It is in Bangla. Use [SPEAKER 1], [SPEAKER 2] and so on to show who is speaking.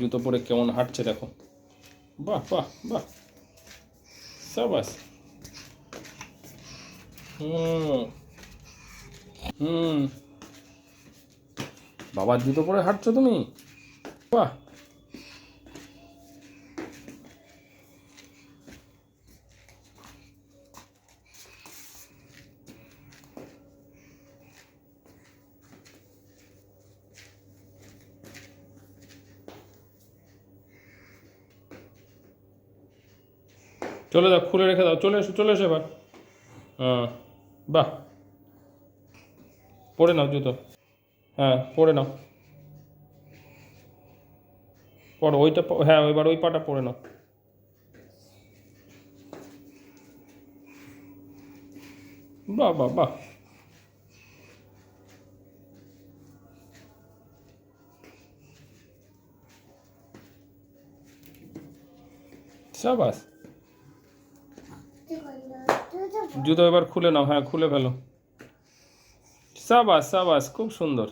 [SPEAKER 1] জুতো পরে কেমন হাঁটছে দেখো। বাহ বাহ বাহ, সাবাস। হুম হুম, বাবার জুতো পরে হাঁটছো তুমি? বাহ। চলে যাও, খুলে রেখে দাও, চলে এসো চলে এসো এবার। হ্যাঁ, বাহ। পরে নাও জুতো। হ্যাঁ পরে নাও, পরো ওইটা, হ্যাঁ এবার ওই পাটা পরে নাও। বাহ বাহ বাহ, সাবাস। জুতো এবার খুলে নাও, হ্যাঁ খুলে ফেলো। সাবাস সাবাস, খুব সুন্দর।